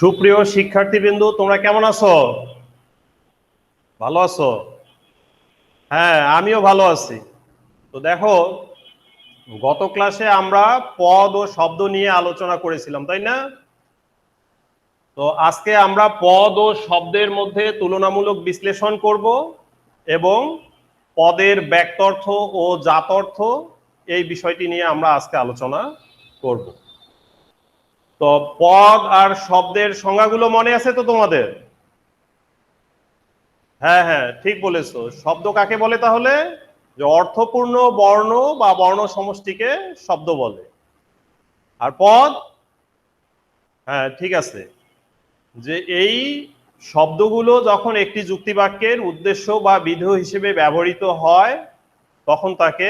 সুপ্রিয় শিক্ষার্থীবৃন্দ, তোমরা কেমন আছো? ভালো আছো? হ্যাঁ, আমিও ভালো আছি। তো দেখো, গত ক্লাসে আমরা পদ ও শব্দ নিয়ে আলোচনা করেছিলাম, তাই না? তো আজকে আমরা পদ ও শব্দের মধ্যে তুলনামূলক বিশ্লেষণ করব এবং পদের ব্যক্তার্থ ও জাতর্থ এই বিষয়টি নিয়ে আমরা আজকে আলোচনা করব। তো পদ আর শব্দের সংজ্ঞাগুলো মনে আছে তো তোমাদের? হ্যাঁ হ্যাঁ, ঠিক বলেছো। শব্দ কাকে বলে তাহলে? যে অর্থপূর্ণ বর্ণ বা বর্ণ সমষ্টিকে শব্দ বলে। আর পদ? হ্যাঁ, ঠিক আছে। যে এই শব্দগুলো যখন একটি যুক্তিবাক্যের উদ্দেশ্য বা বিধেয় হিসেবে ব্যবহৃত হয় তখন তাকে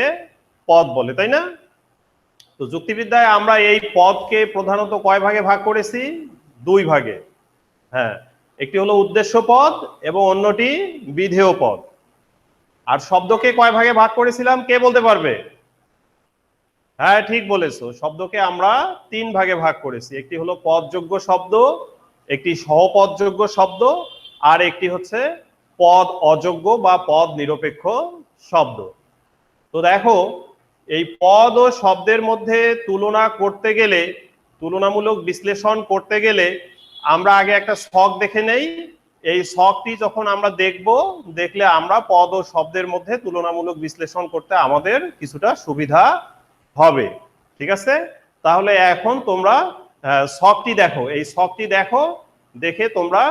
পদ বলে, তাই না? তো যুক্তিবিদ্যায় আমরা এই পদকে প্রধানত কয় ভাগে ভাগ করেছি? দুই ভাগে। হ্যাঁ, একটি হলো উদ্দেশ্য পদ এবং অন্যটি বিধেয় পদ। আর শব্দকে কয় ভাগে ভাগ করেছিলাম, কে বলতে পারবে? হ্যাঁ, ঠিক বলেছো। শব্দকে আমরা তিন ভাগে ভাগ করেছি। একটি হলো পদযোগ্য শব্দ, একটি সহপদযোগ্য শব্দ, আর একটি হচ্ছে পদ অযোগ্য বা পদ নিরপেক্ষ শব্দ। তো দেখো, এই পদ ও শব্দের মধ্যে তুলনা করতে গেলে, তুলনামূলক বিশ্লেষণ করতে গেলে আমরা আগে একটা ছক দেখে নেই। এই ছকটি যখন আমরা দেখলে আমরা পদ ও শব্দের মধ্যে তুলনামূলক বিশ্লেষণ করতে আমাদের কিছুটা সুবিধা হবে। ঠিক আছে? তাহলে এখন তোমরা ছকটি দেখো, এই ছকটি দেখো, দেখে তোমরা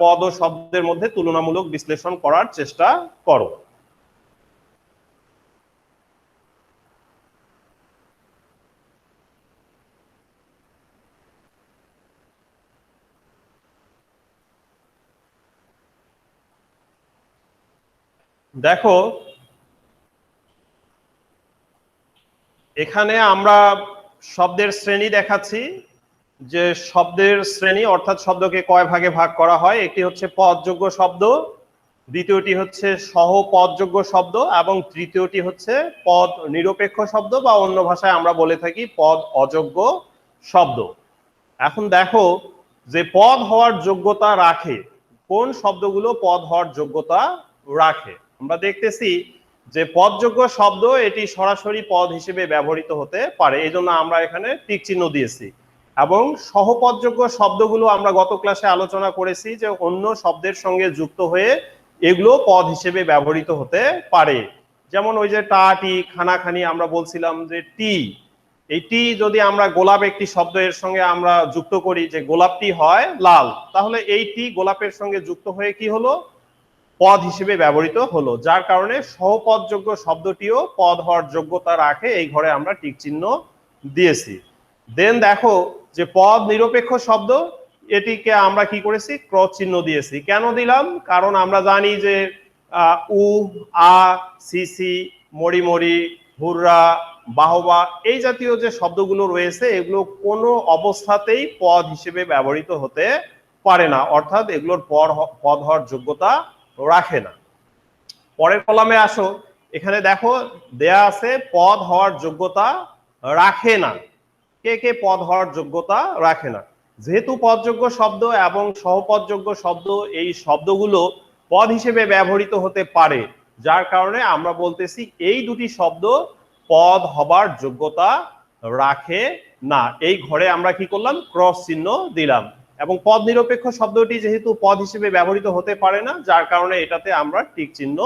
পদ ও শব্দের মধ্যে তুলনামূলক বিশ্লেষণ করার চেষ্টা করো। দেখো, এখানে আমরা শব্দের শ্রেণী দেখাচ্ছি। যে শব্দের শ্রেণী অর্থাৎ শব্দকে কয় ভাগে ভাগ করা হয়। একটি হচ্ছে পদযোগ্য শব্দ, দ্বিতীয়টি হচ্ছে সহপদযোগ্য শব্দ এবং তৃতীয়টি হচ্ছে পদ নিরপেক্ষ শব্দ বা অন্য ভাষায় আমরা বলে থাকি পদ অযোগ্য শব্দ। এখন দেখো, যে পদ হওয়ার যোগ্যতা রাখে, কোন শব্দগুলো পদ হওয়ার যোগ্যতা রাখে। আমরা দেখতেছি যে পদযোগ্য শব্দ এটি সরাসরি পদ হিসেবে ব্যবহৃত হতে পারে, এই জন্য আমরা এখানে টিক চিহ্ন দিয়েছি। এবং সহপদযোগ্য শব্দগুলো আমরা গত ক্লাসে আলোচনা করেছি যে অন্য শব্দের সঙ্গে যুক্ত হয়ে এগুলো পদ হিসেবে ব্যবহৃত হতে পারে। যেমন ওই যে টা টি খানাখানি আমরা বলছিলাম যে টি, এই টি যদি আমরা গোলাপ একটি শব্দ এর সঙ্গে আমরা যুক্ত করি যে গোলাপটি হয় লাল, তাহলে এই টি গোলাপের সঙ্গে যুক্ত হয়ে কি হলো? পদ হিসেবে ব্যবহৃত হলো। যার কারণে সহপদযোগ্য শব্দটিও পদ হওয়ার যোগ্যতা রাখে, এই ঘরে আমরা টিক চিহ্ন দিয়েছি। দেন দেখো, যে পদ নিরপেক্ষ শব্দ, এটিকে আমরা কি করেছি? ক্রস চিহ্ন দিয়েছি। কেন দিলাম? কারণ আমরা জানি যে উ, আ, সিসি, মরি মরি, হুররা, বাহবা এই জাতীয় যে শব্দগুলো রয়েছে এগুলো কোনো অবস্থাতেই পদ হিসেবে ব্যবহৃত হতে পারে না, অর্থাৎ এগুলোর পদ হওয়ার যোগ্যতা রাখে না। পরের কলামে আসো, এখানে দেখো দেয়া আছে পদ হওয়ার যোগ্যতা রাখে না। কে কে পদ হওয়ার যোগ্যতা রাখে না? যেহেতু পদযোগ্য শব্দ এবং সহপদযোগ্য শব্দ এই শব্দগুলো পদ হিসেবে ব্যবহৃত হতে পারে, যার কারণে আমরা বলতেছি এই দুটি শব্দ পদ হবার যোগ্যতা রাখে না। এই ঘরে আমরা কি করলাম? ক্রস চিহ্ন দিলাম। এবং পদ নিরপেক্ষ শব্দটি যেহেতু পদ হিসেবে ব্যবহৃত হতে পারে না, যার কারণে এটাতে আমরা টিক চিহ্ন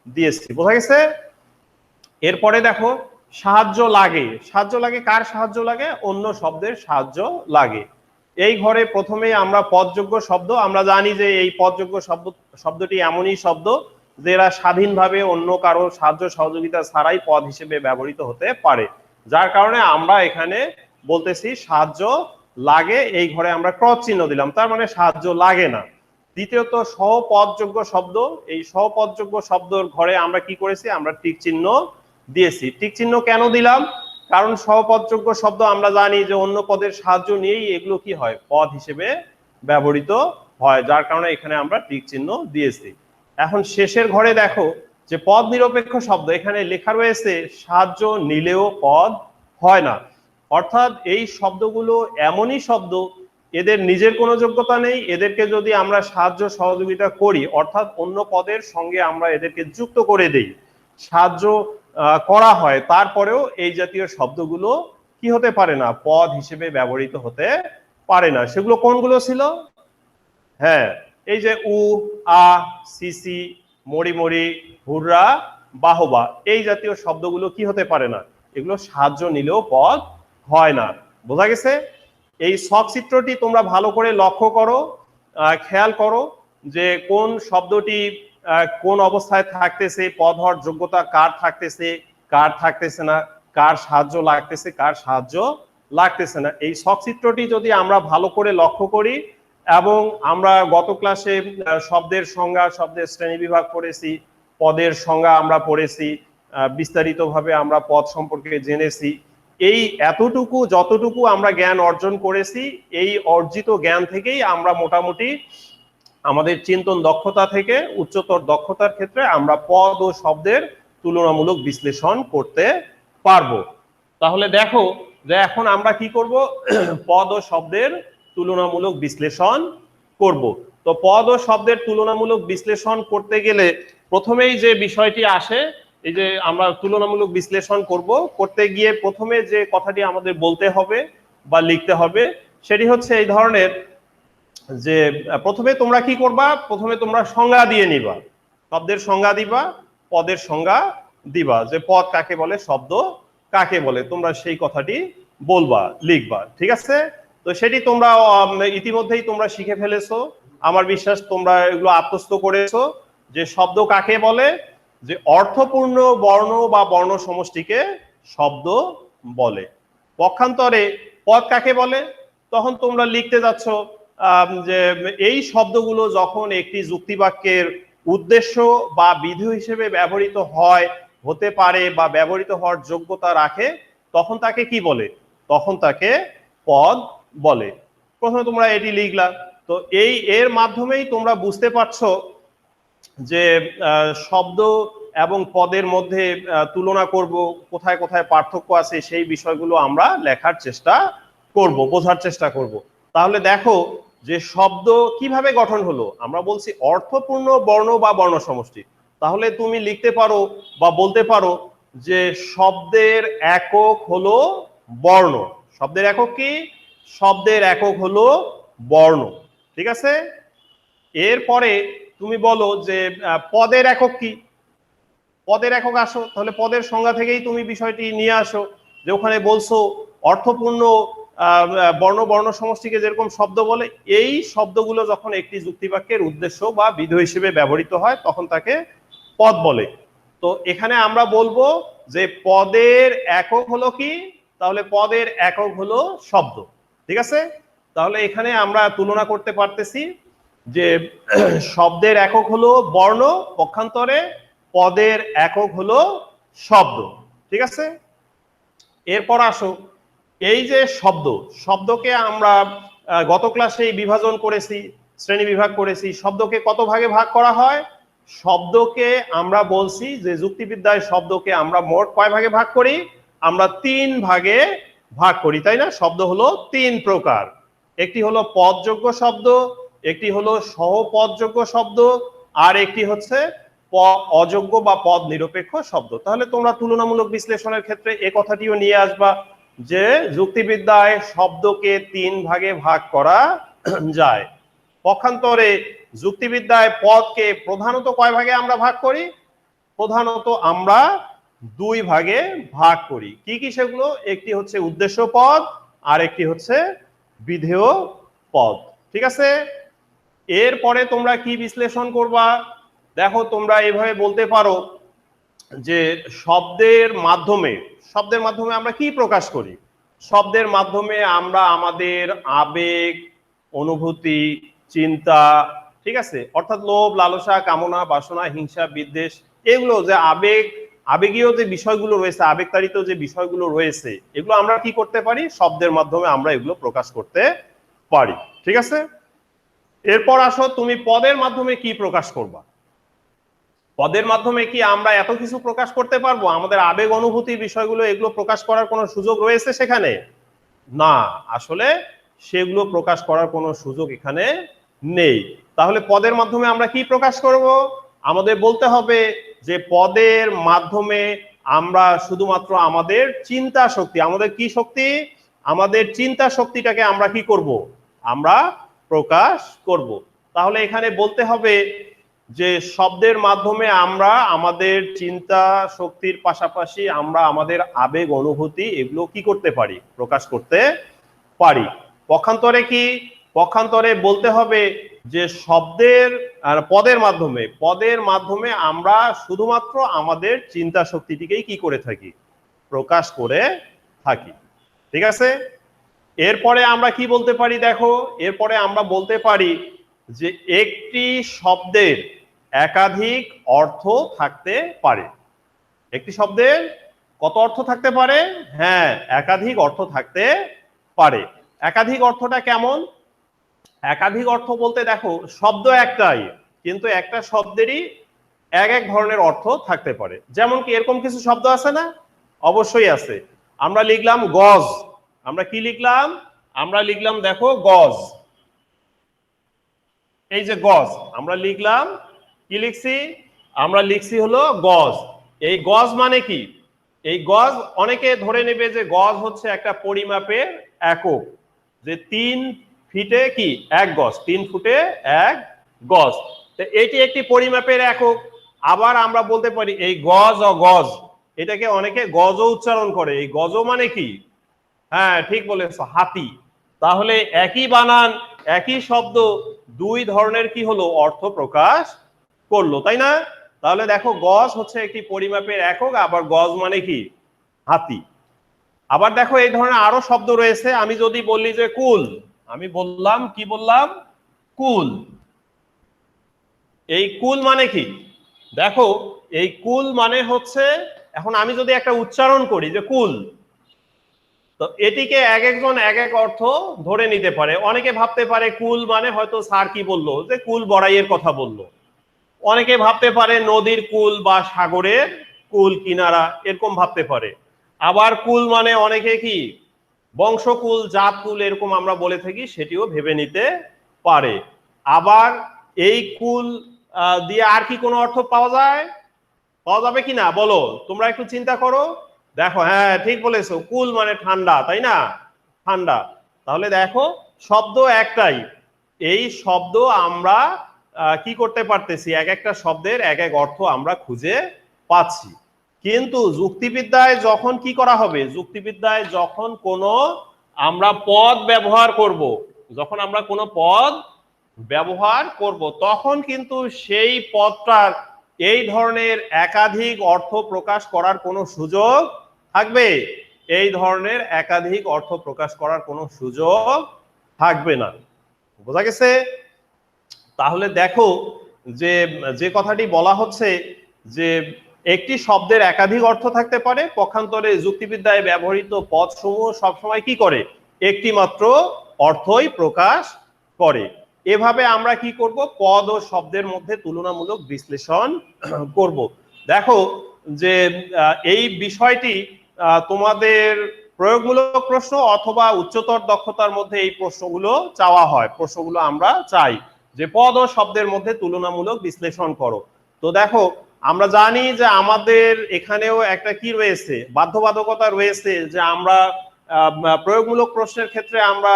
দিয়েছি। বোঝা গেছে? এরপরে দেখো, সাহায্য লাগে। সাহায্য লাগে, কার সাহায্য লাগে? অন্য শব্দের সাহায্য লাগে। এই ঘরে প্রথমেই আমরা পদযোগ্য শব্দ, আমরা জানি যে এই পদযোগ্য শব্দটি এমনই শব্দ যেটা স্বাধীনভাবে অন্য কারো সাহায্য সহযোগিতা ছাড়াই পদ হিসেবে ব্যবহৃত হতে পারে, যার কারণে আমরা এখানে বলতেছি সাহায্য লাগে। এই ঘরে আমরা ক্রস চিহ্ন দিলাম, তার মানে সাহায্য লাগে না। দ্বিতীয়ত সহপদযোগ্য শব্দ, এই সহপদযোগ্য শব্দের ঘরে আমরা কি করেছি? আমরা টিক চিহ্ন দিয়েছি। টিক চিহ্ন কেন দিলাম? কারণ সহপদযোগ্য শব্দ আমরা জানি যে অন্য পদের সাহায্য নিয়েই এগুলো কি হয়? পদ হিসেবে ব্যবহৃত হয়, যার কারণে এখানে আমরা টিক চিহ্ন দিয়েছি। এখন শেষের ঘরে দেখো, যে পদ নিরপেক্ষ শব্দ, এখানে লেখা রয়েছে সাহায্য নিলেও পদ হয় না। অর্থাৎ এই শব্দগুলো এমনই শব্দ, এদের নিজের কোনো যোগ্যতা নেই, এদেরকে যদি আমরা সাহায্য সহযোগিতা করি, অর্থাৎ অন্য পদের সঙ্গে আমরা এদেরকে যুক্ত করে দেই, সাহায্য করা হয়, তারপরেও এই জাতীয় শব্দগুলো কি হতে পারে না, পদ হিসেবে ব্যবহৃত হতে পারে না। সেগুলো কোনগুলো ছিল? হ্যাঁ, এই যে উ, আ, সিসি, মরি মরি, হুররা, বাহবা, এই জাতীয় শব্দগুলো কি হতে পারে না, এগুলো সাহায্য নিলেও পদ হয় না। বোঝা গেছে? এই ছক চিত্রটি তোমরা ভালো করে লক্ষ্য করো, খেয়াল করো যে কোন শব্দটি কোন অবস্থায় থাকতেছে, পদ হওয়ার যোগ্যতা কার থাকতেছে, কার থাকতেছে না, কার সাহায্য লাগতেছে, কার সাহায্য লাগতেছে না। এই ছক চিত্রটি যদি আমরা ভালো করে লক্ষ্য করি, এবং আমরা গত ক্লাসে শব্দের সংজ্ঞা, শব্দের শ্রেণী বিভাগ পড়েছি, পদের সংজ্ঞা আমরা পড়েছি, বিস্তারিতভাবে আমরা পদ সম্পর্কে জেনেছি। এই এতটুকু যতটুকু আমরা জ্ঞান অর্জন করেছি, এই অর্জিত জ্ঞান থেকেই আমরা মোটামুটি আমাদের চিন্তন দক্ষতা থেকে উচ্চতর দক্ষতার ক্ষেত্রে আমরা পদ ও শব্দের তুলনামূলক বিশ্লেষণ করতে পারবো। তাহলে দেখো যে এখন আমরা কি করব, পদ ও শব্দের তুলনামূলক বিশ্লেষণ করব। তো পদ ও শব্দের তুলনামূলক বিশ্লেষণ করতে গেলে প্রথমেই যে বিষয়টি আসে, এই যে আমরা তুলনামূলক বিশ্লেষণ করতে গিয়ে প্রথমে যে কথাটি আমাদের বলতে হবে বা লিখতে হবে, সেটি হচ্ছে এই ধরনের যে প্রথমে তোমরা কি করবা, প্রথমে তোমরা সংজ্ঞা দিয়ে নিবা, শব্দের সংজ্ঞা দিবা, পদের সংজ্ঞা দিবা, যে পদ কাকে বলে, শব্দ কাকে বলে, তোমরা সেই কথাটি বলবা, লিখবা। ঠিক আছে? তো সেটি তোমরা ইতিমধ্যেই তোমরা শিখে ফেলেছো, আমার বিশ্বাস তোমরা এগুলো আত্মস্থ করেছো, যে শব্দ কাকে বলে, যে অর্থপূর্ণ বর্ণ বা বর্ণ সমষ্টিকে শব্দ বলে। পক্ষান্তরে পদ কাকে বলে, তখন তোমরা লিখতে যাচ্ছ যে এই শব্দগুলো যখন একটি যুক্তিবাক্যের উদ্দেশ্য বা বিধেয় হিসেবে ব্যবহৃত হয়, হতে পারে বা ব্যবহৃত হওয়ার যোগ্যতা রাখে, তখন তাকে কি বলে, তখন তাকে পদ বলে। প্রথমে তোমরা এটি লিখলা। তো এর মাধ্যমেই তোমরা বুঝতে পারছো যে শব্দ এবং পদের মধ্যে তুলনা করব, কোথায় কোথায় পার্থক্য আছে, সেই বিষয়গুলো আমরা লেখার চেষ্টা করব, বোঝার চেষ্টা করব। তাহলে দেখো যে শব্দ কিভাবে গঠন হলো, আমরা বলছি অর্থপূর্ণ বর্ণ বা বর্ণ সমষ্টি। তাহলে তুমি লিখতে পারো বা বলতে পারো যে শব্দের একক হলো বর্ণ। শব্দের একক কি? শব্দের একক হলো বর্ণ। ঠিক আছে? এরপরে তুমি বলো যে পদের একক কি? পদের একক আসো, তাহলে পদের সংজ্ঞা থেকেই তুমি বিষয়টি নিয়ে আসো, যে ওখানে বলছো অর্থপূর্ণ বর্ণ বর্ণ সমষ্টিকে যেরকম শব্দ বলে, এই শব্দগুলো যখন একটি যুক্তিবাক্যের উদ্দেশ্য বা বিধেয় হিসেবে ব্যবহৃত হয়, তখন তাকে পদ বলে। তো এখানে আমরা বলবো যে পদের একক হলো কি? তাহলে পদের একক হলো শব্দ। ঠিক আছে? তাহলে এখানে আমরা তুলনা করতে পারতেছি যে শব্দের একক হলো বর্ণ, পক্ষান্তরে পদের একক হলো শব্দ। ঠিক আছে? এরপর আসো, এই যে শব্দকে আমরা গত ক্লাসে বিভাজন করেছি, শ্রেণী বিভাগ করেছি। শব্দকে কত ভাগে ভাগ করা হয়? শব্দকে আমরা বলছি যে যুক্তিবিদ্যায় শব্দকে আমরা মোট কয় ভাগে ভাগ করি? আমরা 3 ভাগে ভাগ করি, তাই না? শব্দ হলো 3 প্রকার। একটি হলো পদযোগ্য শব্দ, একটি হলো সহপদযোগ্য শব্দ, আর একটি হচ্ছে অযোগ্য বা পদ নিরপেক্ষ শব্দ। তাহলে তোমরা তুলনামূলক বিশ্লেষণের ক্ষেত্রে এই কথাটিও নিয়ে আসবা যে যুক্তিবিদ্যায় শব্দকে 3 ভাগে ভাগ করা যায়। পক্ষান্তরে যুক্তিবিদ্যায় পদকে প্রধানত কয় ভাগে আমরা ভাগ করি? প্রধানত আমরা 2 ভাগে ভাগ করি। কি কি সেগুলো? একটি হচ্ছে উদ্দেশ্য পদ, আর একটি হচ্ছে বিধেয় পদ। ঠিক আছে? এরপরে তোমরা কি বিশ্লেষণ করবা? দেখো, তোমরা এভাবে বলতে পারো যে শব্দের মাধ্যমে আমরা কি প্রকাশ করি? শব্দের মাধ্যমে আমরা আমাদের আবেগ, অনুভূতি, চিন্তা, ঠিক আছে, অর্থাৎ লোভ, লালসা, কামনা, বাসনা, হিংসা, বিদ্বেষ, এগুলো যে আবেগীয় যে বিষয়গুলো রয়েছে, আবেগতাড়িত যে বিষয়গুলো রয়েছে, এগুলো আমরা কি করতে পারি? শব্দের মাধ্যমে আমরা এগুলো প্রকাশ করতে পারি। ঠিক আছে? এরপর আসো, তুমি পদের মাধ্যমে কি প্রকাশ করবা? পদের মাধ্যমে কি আমরা এত কিছু প্রকাশ করতে পারবো? আমাদের আবেগ, অনুভূতি বিষয়গুলো, এগুলো প্রকাশ করার কোনো সুযোগ রয়েছে সেখানে? না, আসলে সেগুলো প্রকাশ করার কোনো সুযোগ এখানে নেই। তাহলে পদের মাধ্যমে আমরা কি প্রকাশ করব? আমাদের বলতে হবে যে পদের মাধ্যমে আমরা শুধুমাত্র আমাদের চিন্তা শক্তি, আমাদের কি শক্তি, আমাদের চিন্তা শক্তিটাকে আমরা কি করব? আমরা প্রকাশ করব। তাহলে এখানে বলতে হবে যে শব্দের মাধ্যমে আমরা আমাদের চিন্তা শক্তির পাশাপাশি আমরা আমাদের আবেগ অনুভূতি এগুলো কি করতে পারি? প্রকাশ করতে পারি। পক্ষান্তরে কি? পক্ষান্তরে বলতে হবে যে শব্দের আর পদের মাধ্যমে আমরা শুধুমাত্র আমাদের চিন্তা শক্তিটিকেই কি করে থাকি? প্রকাশ করে থাকি। ঠিক আছে? এরপরে আমরা কি বলতে পারি? দেখো, এরপরে আমরা বলতে পারি যে একটি শব্দের একাধিক অর্থ থাকতে পারে। একটি শব্দের কত অর্থ থাকতে পারে? হ্যাঁ, একাধিক অর্থ থাকতে পারে। একাধিক অর্থটা কেমন? একাধিক অর্থ বলতে দেখো শব্দ একটাই, কিন্তু একটা শব্দেরই এক এক ধরনের অর্থ থাকতে পারে। যেমন কি এরকম কিছু শব্দ আছে না? অবশ্যই আছে। আমরা লিখলাম গজ। আমরা কি লিখলাম? আমরা লিখলাম দেখো গজ। এই যে গজ আমরা লিখলাম, কি লিখছি? আমরা লিখছি হলো গজ। এই গজ মানে কি? এই গজ অনেকে ধরে নেবে যে গজ হচ্ছে একটা পরিমাপের একক, যে 3 ফিটে কি 1 গজ, 3 ফুটে 1 গজ। তো এটি একটি পরিমাপের একক। আবার আমরা বলতে পারি এই গজ ও গজ, এটাকে অনেকে গজও উচ্চারণ করে। এই গজও মানে কি? হ্যাঁ, ঠিক বলেছো, হাতি। তাহলে একই বানান, একই শব্দ, দুই ধরনের কি হলো? অর্থ প্রকাশ করলো, তাই না? তাহলে দেখো গজ হচ্ছে একটি পরিমাপের একক, আবার গজ মানে কি? হাতি। আবার দেখো এই ধরনের আরো শব্দ রয়েছে। আমি যদি বলি যে কুল, আমি বললাম, কি বললাম? কুল। এই কুল মানে কি? দেখো এই কুল মানে হচ্ছে, এখন আমি যদি একটা উচ্চারণ করি যে কুল, তো এটিকে এক একজন এক এক অর্থ ধরে নিতে পারে। অনেকে ভাবতে পারে কুল মানে হয়তো স্যার কি বললো, যে কুল বড়াইয়ের কথা বললো। অনেকে ভাবতে পারে নদীর কুল বা সাগরের কুল কিনারা, এরকম ভাবতে পারে। আবার কুল মানে অনেকে কি বংশকুল, জাতকুল এরকম আমরা বলে থাকি, সেটিও ভেবে নিতে পারে। আবার এই কুল দিয়ে আর কি কোনো অর্থ পাওয়া যায়? পাওয়া যাবে কি না বলো, তোমরা একটু চিন্তা করো। দেখো, হ্যাঁ ঠিক বলেছো, কুল মানে ঠান্ডা, তাই না? ঠান্ডা। তাহলে দেখো শব্দ একটাই, এই শব্দ আমরা কি করতে পারতেছি? এক একটা শব্দের এক এক অর্থ আমরা খুঁজে পাচ্ছি। কিন্তু যুক্তিবিদ্যায় যখন কি করা হবে? যুক্তিবিদ্যায় যখন কোনো আমরা পদ ব্যবহার করব, যখন আমরা কোনো পদ ব্যবহার করব, তখন কিন্তু সেই পদটার এই ধরনের একাধিক অর্থ প্রকাশ করার কোনো সুযোগ থাকবে? এই ধরনের একাধিক অর্থ প্রকাশ করার কোনো সুযোগ থাকবে না। বোঝা গেছে? তাহলে দেখো যে যে কথাটি বলা হচ্ছে যে একটি শব্দের একাধিক অর্থ থাকতে পারে, পক্ষান্তরে যুক্তিবিদ্যায় ব্যবহৃত পদসমূহ সবসময় কি করে? একটি মাত্র অর্থই প্রকাশ করে। এভাবে আমরা কি করব? পদ ও শব্দের মধ্যে তুলনামূলক বিশ্লেষণ করব। দেখো যে এই বিষয়টি তোমাদের প্রয়োগমূলক প্রশ্ন অথবা উচ্চতর দক্ষতার মধ্যে এই প্রশ্নগুলো চাওয়া হয়। প্রশ্নগুলো আমরা চাই যে পদ ও শব্দের মধ্যে তুলনামূলক বিশ্লেষণ করো। তো দেখো আমরা জানি যে আমাদের এখানেও একটা কি রয়েছে? বাধ্যবাধকতা রয়েছে যে আমরা প্রয়োগমূলক প্রশ্নের ক্ষেত্রে আমরা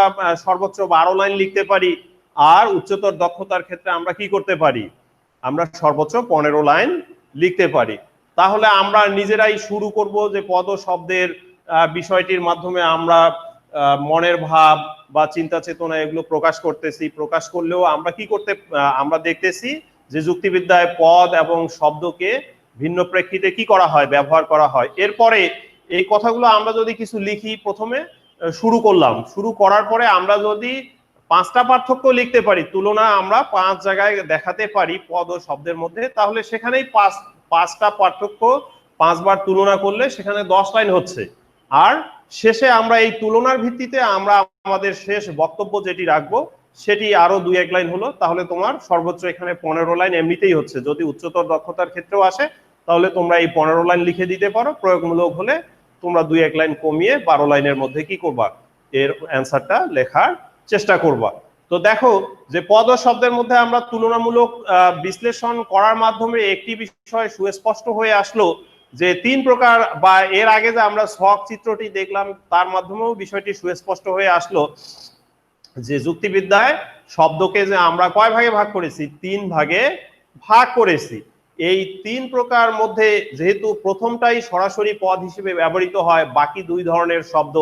সর্বোচ্চ 12 লাইন লিখতে পারি, আর উচ্চতর দক্ষতার ক্ষেত্রে আমরা কি করতে পারি? আমরা সর্বোচ্চ 15 লাইন লিখতে পারি। তাহলে আমরা নিজেরাই শুরু করব যে পদ ও শব্দের বিষয়টির মাধ্যমে আমরা মনের ভাব বা চিন্তা চেতনা এগুলো প্রকাশ করতেছি। প্রকাশ করলেও আমরা কি করতে, আমরা দেখতেছি যে যুক্তিবিদ্যায় পদ এবং শব্দকে ভিন্ন প্রেক্ষিতে কি করা হয়? ব্যবহার করা হয়। এরপরে এই কথাগুলো আমরা যদি কিছু লিখি, প্রথমে শুরু করলাম, শুরু করার পরে আমরা যদি 5টা পার্থক্য লিখতে পারি, তুলনা আমরা 5 জায়গায় দেখাতে পারি পদ ও শব্দের মধ্যে, তাহলে সেখানেই 5টা পার্থক্য 5 বার তুলনা করলে সেখানে 10 লাইন হচ্ছে। আর শেষে আমরা এই তুলনার ভিত্তিতে আমরা আমাদের শেষ বক্তব্য যেটি রাখবো সেটি আরো 2-1 লাইন হলো। তাহলে তোমার সর্বোচ্চ এখানে 15 লাইন এমনিতেই হচ্ছে। যদি উচ্চতর দক্ষতার ক্ষেত্রেও আসে তাহলে তোমরা এই 15 লাইন লিখে দিতে পারো। প্রয়োগমূলক হলে তোমরা 2-1 লাইন কমিয়ে 12 লাইনের মধ্যে কি করবা? এর অ্যান্সারটা লেখার চেষ্টা করবা। তো দেখো যে পদ ও শব্দের মধ্যে আমরা তুলনামূলক বিশ্লেষণ করার মাধ্যমে একটি বিষয় সুস্পষ্ট হয়ে আসলো যে তিন প্রকার, বা এর আগে যে আমরা ছক চিত্রটি দেখলাম তার মাধ্যমেও বিষয়টি সুস্পষ্ট হয়ে আসলো যে যুক্তিবিদ্যায় শব্দকে যে আমরা কয় ভাগে ভাগ করেছি, তিন ভাগে ভাগ করেছি। এই তিন প্রকার মধ্যে যেহেতু প্রথমটাই সরাসরি পদ হিসেবে ব্যবহৃত হয়, বাকি দুই ধরনের শব্দ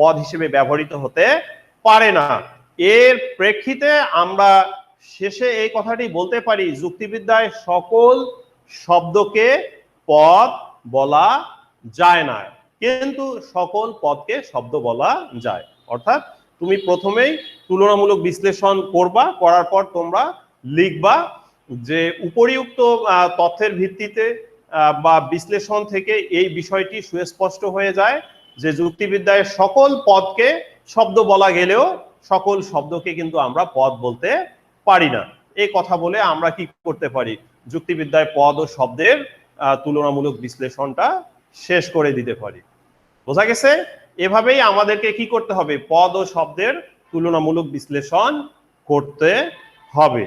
পদ হিসেবে ব্যবহৃত হতে পারে না। এর প্রেক্ষিতে আমরা শেষে এই কথাটি বলতে পারি, যুক্তিবিদ্যায় সকল শব্দকে পদ বলা যায় না, কিন্তু সকল পদকে শব্দ বলা যায়। অর্থাৎ তুমি প্রথমেই তুলনামূলক বিশ্লেষণ করবা, করার পর তোমরা লিখবা যে উপরিউক্ত তথ্যের ভিত্তিতে বা বিশ্লেষণ থেকে এই বিষয়টি সুস্পষ্ট হয়ে যায় যে যুক্তিবিদ্যায় সকল পদকে শব্দ বলা গেলেও সকল শব্দকে কিন্তু আমরা পদ বলতে পারি না। এই কথা বলে আমরা কি করতে পারি, যুক্তিবিদ্যায় পদ ও শব্দের তুলনামূলক বিশ্লেষণটা শেষ করে দিতে পারি। বোঝা গেছে? এভাবেই আমাদেরকে কি করতে হবে, পদ ও শব্দের তুলনামূলক বিশ্লেষণ করতে হবে।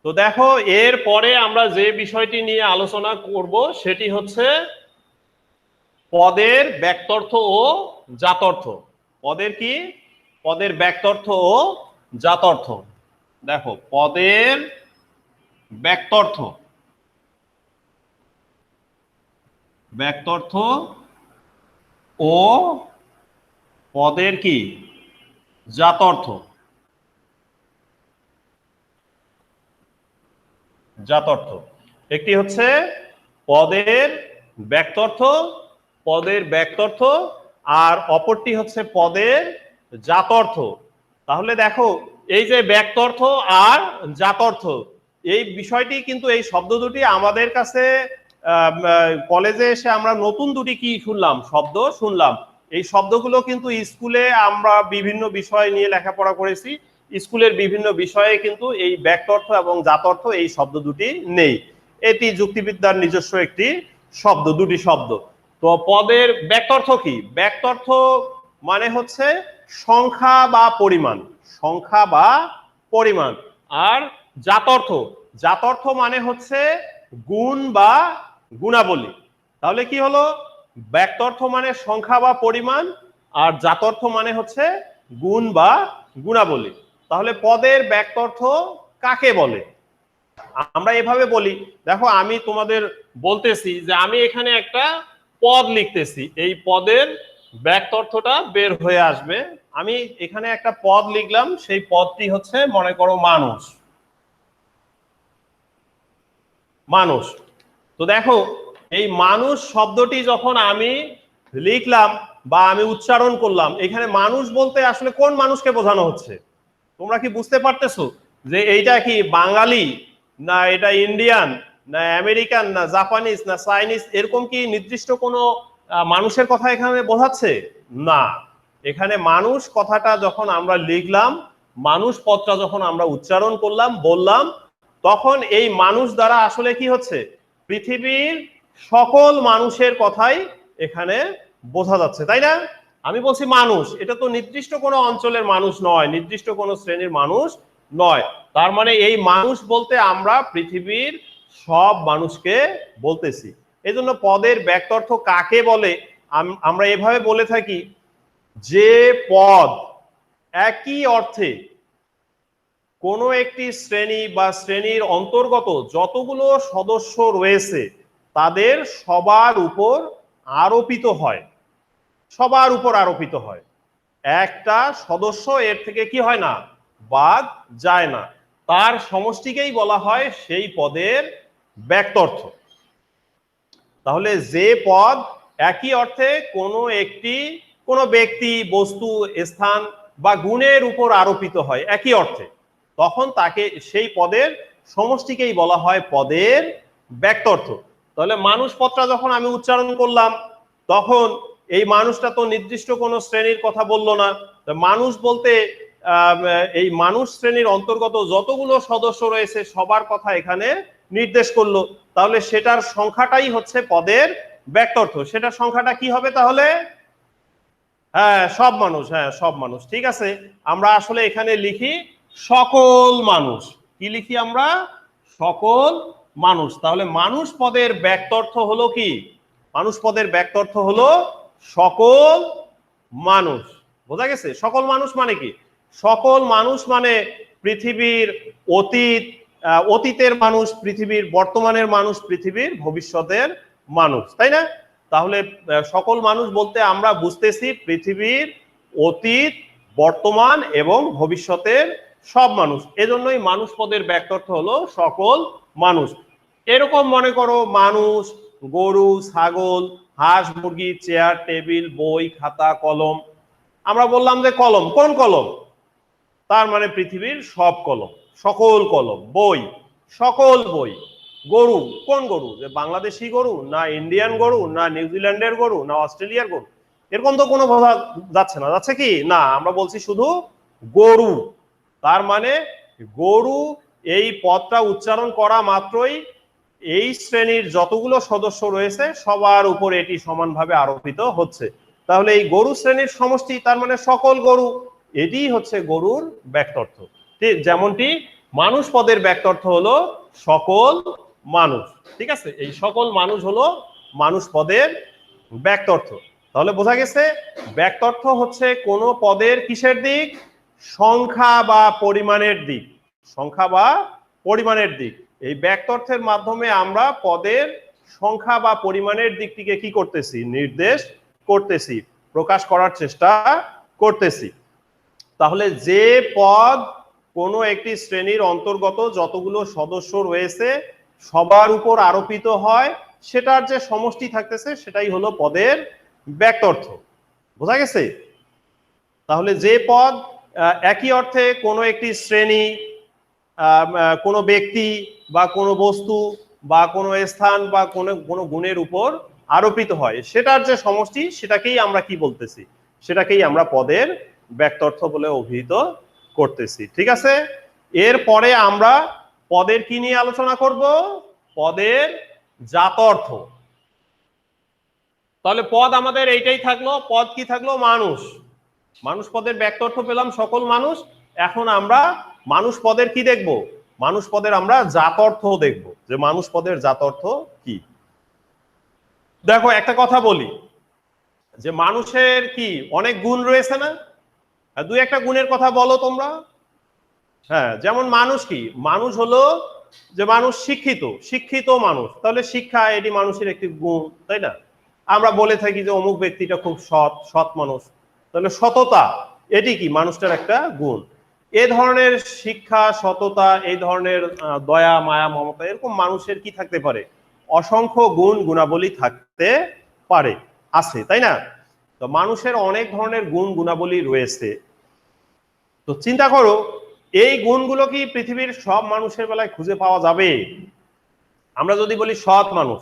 তো দেখো এর পরে আমরা যে বিষয়টি নিয়ে আলোচনা করব সেটি হচ্ছে পদের ব্যক্তর্থ ও জাতর্থ। পদের কি? পদের ব্যক্তর্থ ও জাতর্থ। দেখো পদের ব্যক্তর্থ, ব্যক্তর্থ ও পদের কি? জাতর্থ। জাতর্থ একটি হচ্ছে পদের ব্যক্তর্থ, পদের ব্যক্তর্থ, আর অপরটি হচ্ছে পদের জাতর্থ। তাহলে দেখো এই যে ব্যক্তর্থ আর জাতর্থ, এই বিষয়টি কিন্তু এই শব্দ দুটি আমাদের কাছে কলেজে এসে আমরা নতুন দুটি কি শুনলাম, শব্দ শুনলাম। এই শব্দগুলো কিন্তু স্কুলে আমরা বিভিন্ন বিষয় নিয়ে লেখাপড়া করেছি, স্কুলের বিভিন্ন বিষয়ে কিন্তু এই ব্যক্তর্থ এবং জাতর্থ এই শব্দ দুটি নেই। এটি যুক্তিবিদ্যার নিজস্ব একটি শব্দ, দুটি শব্দ। তো পদের ব্যক্তর্থ কি? ব্যক্তর্থ মানে হচ্ছে সংখ্যা বা পরিমাণ, সংখ্যা বা পরিমাণ। আর জাতর্থ, জাতর্থ মানে হচ্ছে গুণ বা গুণাবলী। তাহলে কি হলো, ব্যক্তর্থ মানে সংখ্যা বা পরিমাণ, আর জাতর্থ মানে হচ্ছে গুণ বা গুণাবলী। তাহলে পদের ব্যক্তর্থ কাকে বলে? আমরা এভাবে বলি, দেখো আমি তোমাদের বলতেছি যে আমি এখানে একটা পদ লিখতেছি, এই পদের ব্যক্তর্থটা বের হয়ে আসবে। আমি এখানে একটা পদ লিখলাম, সেই পদটি হচ্ছে মনে করো মানুষ। মানুষ। তো দেখো এই মানুষ শব্দটি যখন আমি লিখলাম বা আমি উচ্চারণ করলাম, এখানে মানুষ বলতে আসলে কোন মানুষকে বোঝানো হচ্ছে? তোমরা কি বুঝতে পারতেছো যে এইটা কি বাঙালি, না এটা ইন্ডিয়ান, না আমেরিকান, না জাপানিজ, না চাইনিজ, এরকম কি নির্দিষ্ট কোনো মানুষের কথা এখানে বোঝাচ্ছে? না, এখানে মানুষ কথাটা যখন আমরা লিখলাম, মানুষ পদটা যখন আমরা উচ্চারণ করলাম, বললাম, তখন এই মানুষ দ্বারা আসলে কি হচ্ছে, পৃথিবীর সকল মানুষের কথাই এখানে বোঝা যাচ্ছে, তাই না? আমি বলছি মানুষ, এটা তো নির্দিষ্ট কোনো অঞ্চলের মানুষ নয়, নির্দিষ্ট কোনো শ্রেণীর মানুষ নয়। তার মানে এই মানুষ বলতে আমরা পৃথিবীর সব মানুষকে বলতেছি। এই জন্য পদের ব্যক্তর্থ কাকে বলে আমরা এভাবে বলে থাকি, যে পদ একই অর্থে কোনো একটি শ্রেণী বা শ্রেণীর অন্তর্গত যতগুলো সদস্য রয়েছে তাদের সবার উপর আরোপিত হয়, সবার উপর আরোপিত হয়। একটা সদস্য এর থেকে কি হয় না, বাদ যায় না, তার সমষ্টিকেই বলা হয় সেই পদের ব্যক্তর্থ। তাহলে যে পদ একই অর্থে কোনো একটি, কোনো ব্যক্তি, বস্তু, স্থান বা গুণের উপর আরোপিত হয় একই অর্থে, তখন তাকে সেই পদের সমষ্টিকেই বলা হয় পদের ব্যক্তর্থ। তাহলে মানুষ পদটা যখন আমি উচ্চারণ করলাম, তখন এই মানুষটা তো নির্দিষ্ট কোনো শ্রেণীর কথা বললো না, মানুষ বলতে এই মানুষ শ্রেণীর অন্তর্গত যতগুলো সদস্য রয়েছে সবার কথা এখানে নির্দেশ করলো। তাহলে সেটার সংখ্যাটাই হচ্ছে পদের ব্যক্তর্থ। সেটার সংখ্যাটা কি হবে তাহলে? হ্যাঁ সব মানুষ, হ্যাঁ সব মানুষ, ঠিক আছে। আমরা আসলে এখানে লিখি সকল মানুষ। কি লিখি আমরা? সকল মানুষ। তাহলে মানুষ পদের ব্যক্তার্থ হলো কি? মানুষ পদের ব্যক্তার্থ হলো সকল মানুষ। বোঝা গেছে? সকল মানুষ মানে কি? সকল মানুষ মানে পৃথিবীর অতীত, অতীতের মানুষ, পৃথিবীর বর্তমানের মানুষ, পৃথিবীর ভবিষ্যতের মানুষ, তাই না? তাহলে সকল মানুষ বলতে আমরা বুঝতেছি পৃথিবীর অতীত, বর্তমান এবং ভবিষ্যতের সব মানুষ। এজন্যই মানুষ পদের ব্যক্তার্থ হলো সকল মানুষ। এরকম মনে করো মানুষ, গরু, ছাগল, হাঁস, মুরগি, চেয়ার, টেবিল, বই, খাতা, কলম। আমরা বললাম যে কলম, কোন কলম? তার মানে পৃথিবীর সব কলম, সকল কলম। বই, সকল বই। গরু, কোন গরু? যে বাংলাদেশি গরু, না ইন্ডিয়ান গরু, না নিউজিল্যান্ডের গরু, না অস্ট্রেলিয়ার গরু? এরকম তো কোনো বোঝা যাচ্ছে না, যাচ্ছে কি না? আমরা বলছি শুধু গরু। তার মানে গরু, এই পদটা উচ্চারণ করা মাত্রই এই শ্রেণীর যতগুলো সদস্য রয়েছে সবার উপর এটি সমানভাবে আরোপিত হচ্ছে। তাহলে এই গরু শ্রেণীর সমষ্টি, তার মানে সকল গরু, এটি হচ্ছে গরুর ব্যক্তার্থ। ঠিক যেমনটি মানুষ পদের ব্যক্তার্থ হলো সকল মানুষ, ঠিক আছে? এই সকল মানুষ হলো মানুষ পদের ব্যক্তার্থ। তাহলে বোঝা গেছে ব্যক্তার্থ হচ্ছে কোন পদের কিসের দিক? সংখ্যা বা পরিমাণের দিক। সংখ্যা বা পরিমাণের দিক। এই ব্যক্তার্থের মাধ্যমে আমরা পদের সংখ্যা বা পরিমাণের দিকটিকে কি করতেছি? নির্দেশ করতেছি, প্রকাশ করার চেষ্টা করতেছি। তাহলে যে পদ কোনো একটি শ্রেণীর অন্তর্গত যতগুলো সদস্য রয়েছে সবার উপর আরোপিত হয়, সেটার যে সমষ্টি থাকতেছে সেটাই হলো পদের ব্যক্তার্থ। বোঝা গেছে? তাহলে যে পদ একই অর্থে কোনো একটি শ্রেণী, কোনো ব্যক্তি বা কোনো বস্তু বা কোনো স্থান বা কোনো গুণের উপর আরোপিত হয়, সেটার যে সমষ্টি সেটাকেই আমরা কি বলতেছি? সেটাকেই আমরা পদের ব্যক্তার্থ বলে অভিহিত করতেছি, ঠিক আছে? এরপরে আমরা পদের কি নিয়ে আলোচনা করব? পদের জাতর্থ। তাহলে পদ আমাদের এইটাই থাকলো। পদ কি থাকলো? মানুষ। মানুষ পদের ব্যক্তার্থ পেলাম সকল মানুষ। এখন আমরা মানুষ পদের কি দেখব? মানুষ পদের আমরা জাতর্থ দেখব, যে মানুষ পদের জাতর্থ কি। দেখো একটা কথা বলি, যে মানুষের কি অনেক গুণ রয়েছে না? দুই একটা গুণের কথা বলো তোমরা। হ্যাঁ, যেমন মানুষ কি? মানুষ হলো যে মানুষ শিক্ষিত, শিক্ষিত মানুষ। তাহলে শিক্ষা এটি মানুষের একটি গুণ, তাই না? আমরা বলে থাকি যে অমুক ব্যক্তিটা খুব সৎ, সৎ মানুষ। তাহলে সততা এটি কি? মানুষটার একটা গুণ। এ ধরনের শিক্ষা, সততা, এই ধরনের দয়া, মায়া, মমতা, এরকম মানুষের কি থাকতে পারে? অসংখ্য গুণ, গুণাবলী থাকতে পারে, আছে, তাই না? তো মানুষের অনেক ধরনের গুণ, গুণাবলী রয়েছে। তো চিন্তা করো, এই গুণগুলো কি পৃথিবীর সব মানুষের বেলায় খুঁজে পাওয়া যাবে? আমরা যদি বলি সৎ মানুষ,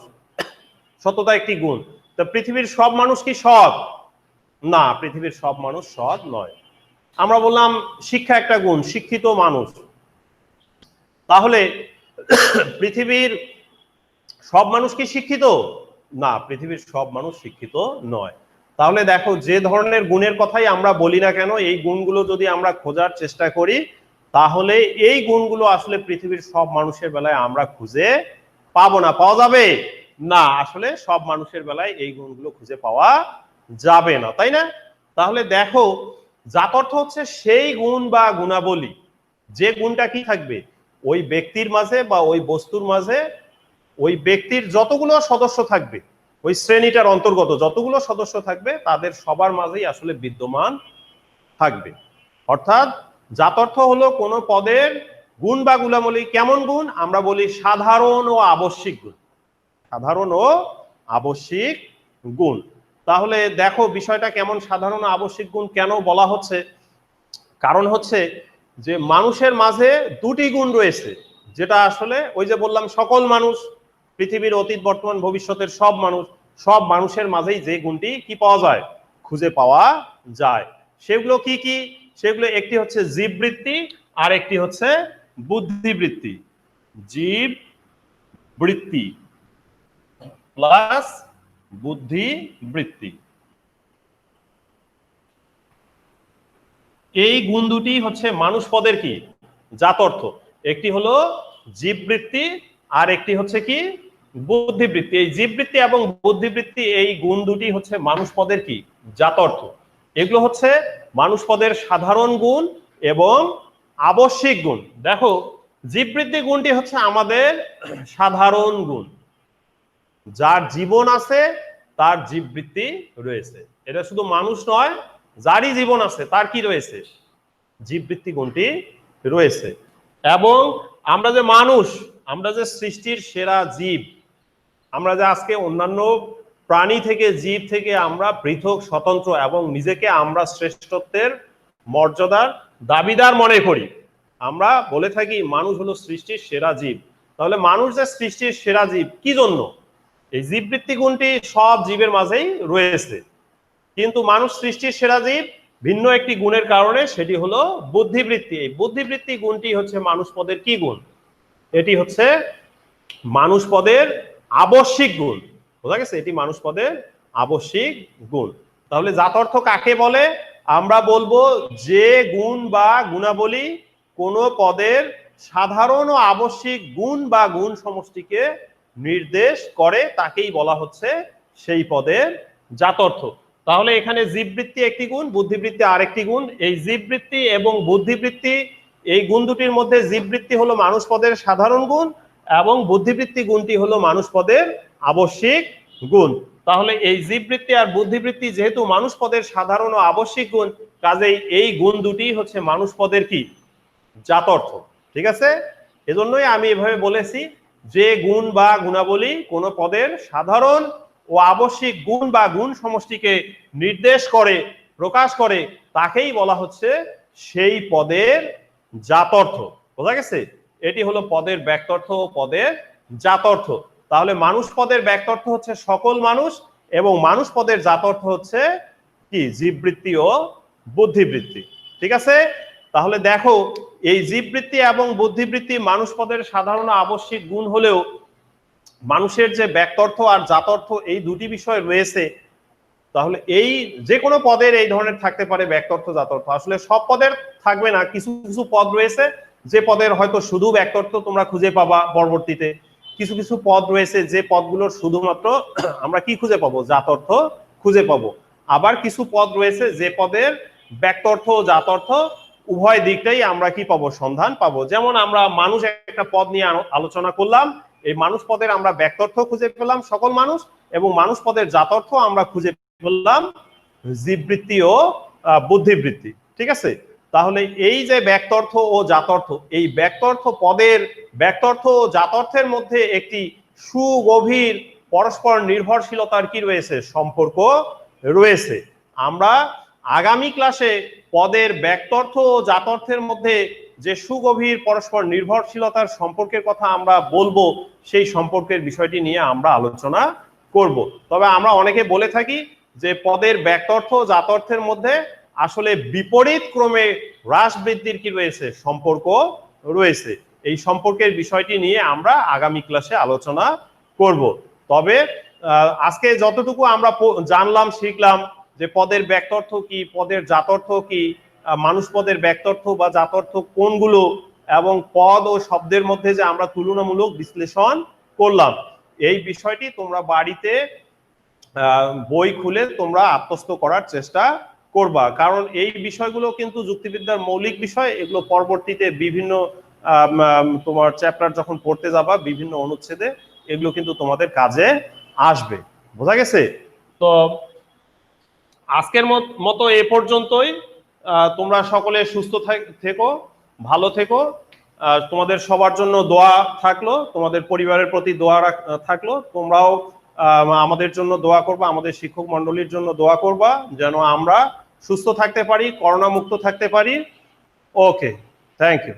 সততা একটি গুণ, তো পৃথিবীর সব মানুষ কি সৎ? না, পৃথিবীর সব মানুষ সৎ নয়। আমরা বললাম শিক্ষা একটা গুণ, শিক্ষিত মানুষ, তাহলে পৃথিবীর সব মানুষ কি শিক্ষিত? না, পৃথিবীর সব মানুষ শিক্ষিত নয়। তাহলে দেখো, যে ধরনের গুণের কথাই আমরা বলি না কেন, এই গুণগুলো যদি আমরা খোঁজার চেষ্টা করি, তাহলে এই গুণগুলো আসলে পৃথিবীর সব মানুষের বেলায় আমরা খুঁজে পাবো না। পাওয়া যাবে না, আসলে সব মানুষের বেলায় এই গুণগুলো খুঁজে পাওয়া যাবে না, তাই না? তাহলে দেখো, জাতর্থ হচ্ছে সেই গুণ বা গুণাবলী, যে গুণটা কি থাকবে ওই ব্যক্তির মাঝে বা ওই বস্তুর মাঝে, ওই ব্যক্তির যতগুলো সদস্য থাকবে, ওই শ্রেণীটার অন্তর্গত যতগুলো সদস্য থাকবে তাদের সবার মাঝেই আসলে বিদ্যমান থাকবে। অর্থাৎ জাতর্থ হলো কোন পদের গুণ বা গুণাবলী। কেমন গুণ? আমরা বলি সাধারণ ও আবশ্যিক গুণ। সাধারণ ও আবশ্যিক গুণ। তাহলে দেখো বিষয়টা কেমন, সাধারণ ও আবশ্যিক গুণ কেন বলা হচ্ছে? কারণ হচ্ছে যে মানুষের মাঝে দুটি গুণ রয়েছে, যেটা আসলে ওই যে বললাম সকল মানুষ, পৃথিবীর অতীত, বর্তমান, ভবিষ্যতের সব মানুষ, সব মানুষের মাঝেই যে গুণটি কি পাওয়া যায়? খুঁজে পাওয়া যায়। সেগুলো কি কি? সেগুলো একটি হচ্ছে জীববৃত্তি, আর একটি হচ্ছে বুদ্ধিবৃত্তি। জীব বৃত্তি প্লাস বুদ্ধিবৃত্তি। এই গুণ দুটি হচ্ছে মানুষ পদের কি জাতর্থ। একটি হলো জীববৃত্তি আর একটি হচ্ছে কি বুদ্ধিবৃত্তি। এই জীববৃত্তি এবং বুদ্ধিবৃত্তি এই গুণ দুটি হচ্ছে মানুষ পদের কি জাতর্থ। এগুলো হচ্ছে মানুষ পদের সাধারণ গুণ এবং আবশ্যিক গুণ। দেখো জীববৃত্তি গুণটি হচ্ছে আমাদের সাধারণ গুণ, যার জীবন আছে তার জীববৃত্তি রয়েছে। এটা শুধু মানুষ নয়, যারই জীবন আছে তার কি রয়েছে জীববৃত্তি গুণটি রয়েছে। এবং আমরা যে মানুষ, আমরা যে সৃষ্টির সেরা জীব, আমরা যে আজকে অন্যান্য প্রাণী থেকে জীব থেকে আমরা পৃথক স্বতন্ত্র এবং নিজেকে আমরা শ্রেষ্ঠত্বের মর্যাদার দাবিদার মনে করি, আমরা বলে থাকি মানুষ হলো সৃষ্টির সেরা জীব। তাহলে মানুষ যে সৃষ্টির সেরা জীব কি জন্য? এই জীববৃত্তি গুণটি সব জীবের মাঝেই রয়েছে, কিন্তু মানুষ সৃষ্টির সেরা জীব ভিন্ন একটি গুণের কারণে, সেটি হলো বুদ্ধিবৃত্তি। এই বুদ্ধিবৃত্তি গুণটি হচ্ছে মানুষ পদের কি গুণ? এটি হচ্ছে মানুষ পদের আবশ্যিক গুণ। বোঝা গেছে? এটি মানুষ পদের আবশ্যিক গুণ। তাহলে জাতর্থ কাকে বলে? আমরা বলবো যে গুণ বা গুণাবলী কোন পদের সাধারণ ও আবশ্যিক গুণ বা গুণ সমষ্টিকে নির্দেশ করে তাকেই বলা হচ্ছে সেই পদের জাতর্থ। তাহলে এখানে জীববৃত্তি একটি গুণ, বুদ্ধিবৃত্তি আরেকটি গুণ। এই জীববৃত্তি এবং বুদ্ধিবৃত্তি এই গুণ দুটির মধ্যে জীববৃত্তি হলো মানুষ পদের সাধারণ গুণ এবং বুদ্ধিবৃত্তি গুণটি হলো মানুষ পদের আবশ্যিক গুণ। তাহলে এই জীববৃত্তি আর বুদ্ধিবৃত্তি যেহেতু মানুষ পদের সাধারণ ও আবশ্যিক গুণ, কাজেই এই গুণ দুটি হচ্ছে মানুষ পদের কি জাতর্থ। ঠিক আছে? এজন্যই আমি এভাবে বলেছি যে গুণ বা গুণাবলী কোন পদের সাধারণ ও আবশ্যিক গুণ বা গুণ সমষ্টিকে নির্দেশ করে, প্রকাশ করে, তাকেই বলা হচ্ছে সেই পদের জাতর্থ। বোঝা গেছে? এটি হলো পদের ব্যক্তর্থ ও পদের জাতর্থ। তাহলে মানুষ পদের ব্যক্তর্থ হচ্ছে সকল মানুষ এবং মানুষ পদের জাতর্থ হচ্ছে কি জীববৃত্তি ও বুদ্ধিবৃত্তি। ঠিক আছে? তাহলে দেখো এই জীববৃত্তি এবং বুদ্ধিবৃত্তি মানুষ পদের সাধারণ আবশ্যিক গুণ হলেও মানুষের যে ব্যক্তর্থ আর জাতর্থ এই দুটি বিষয় রয়েছে। তাহলে এই যে কোনো পদের এই ধরনের থাকতে পারে ব্যক্তর্থ জাতর্থ। আসলে সব পদের থাকবে না, কিছু কিছু পদ রয়েছে যে পদের হয়তো শুধু ব্যক্তর্থ তোমরা খুঁজে পাবা পরবর্তীতে। কিছু কিছু পদ রয়েছে যে পদগুলোর শুধুমাত্র আমরা কি খুঁজে পাবো জাতর্থ খুঁজে পাবো। আবার কিছু পদ রয়েছে যে পদের ব্যক্তর্থ ও জাতর্থ উভয় দিকটাই আমরা কি পাবো সন্ধান পাবো। যেমন আমরা মানুষ একটা পদ নিয়ে আলোচনা করলাম, এই মানুষ পদের আমরা ব্যক্তর্থ খুঁজে পেলাম সকল মানুষ, এবং মানুষ পদের জাতর্থ আমরা খুঁজে পেলাম জীববৃত্তি ও বুদ্ধিবৃত্তি। ঠিক আছে? তাহলে এই যে ব্যক্তর্থ ও জাতর্থ, এই ব্যক্তর্থ পদের ব্যক্তর্থ ও জাতর্থের মধ্যে একটি সুগভীর পরস্পর নির্ভরশীলতার কি রয়েছে সম্পর্ক রয়েছে। আমরা আগামী ক্লাসে পদের ব্যক্তর্থ ও জাতর্থের মধ্যে যে সুগভীর পরস্পর নির্ভরশীলতার সম্পর্কের কথা আমরা বলবো, সেই সম্পর্কের বিষয়টি নিয়ে আমরা আলোচনা করব। তবে আমরা অনেকে বলে থাকি যে পদের ব্যক্তর্থ ও জাতর্থের মধ্যে আসলে বিপরীত ক্রমে হ্রাস বৃদ্ধির কি রয়েছে সম্পর্ক রয়েছে। এই সম্পর্কের বিষয়টি নিয়ে আমরা আগামী ক্লাসে আলোচনা করব। তবে আজকে যতটুকু আমরা জানলাম শিখলাম যে পদের ব্যক্তর্থ কি, পদের জাতর্থ কি, মানুষ পদের ব্যক্তর্থ বা জাতর্থ কোনগুলো, এবং পদ ও শব্দের মধ্যে যে আমরা তুলনামূলক বিশ্লেষণ করলাম, এই বিষয়টি তোমরা বাড়িতে বই খুলে তোমরা আত্মস্থ করার চেষ্টা করবা। কারণ এই বিষয়গুলো কিন্তু যুক্তিবিদ্যার মৌলিক বিষয়, এগুলো পরবর্তীতে বিভিন্ন তোমার চ্যাপ্টার যখন পড়তে যাবা বিভিন্ন অনুচ্ছেদে এগুলো কিন্তু তোমাদের কাজে আসবে। বোঝা গেছে? তো আজকের মতো এ পর্যন্তই। তোমরা সকলে সুস্থ থেকো, ভালো থেকো। তোমাদের সবার জন্য দোয়া থাকলো, তোমাদের পরিবারের প্রতি দোয়া থাকলো। তোমরাও আমাদের জন্য দোয়া করবা, আমাদের শিক্ষক মন্ডলীর জন্য দোয়া করবা যেন আমরা সুস্থ থাকতে পারি, করোনা মুক্ত থাকতে পারি। ওকে, থ্যাংক ইউ।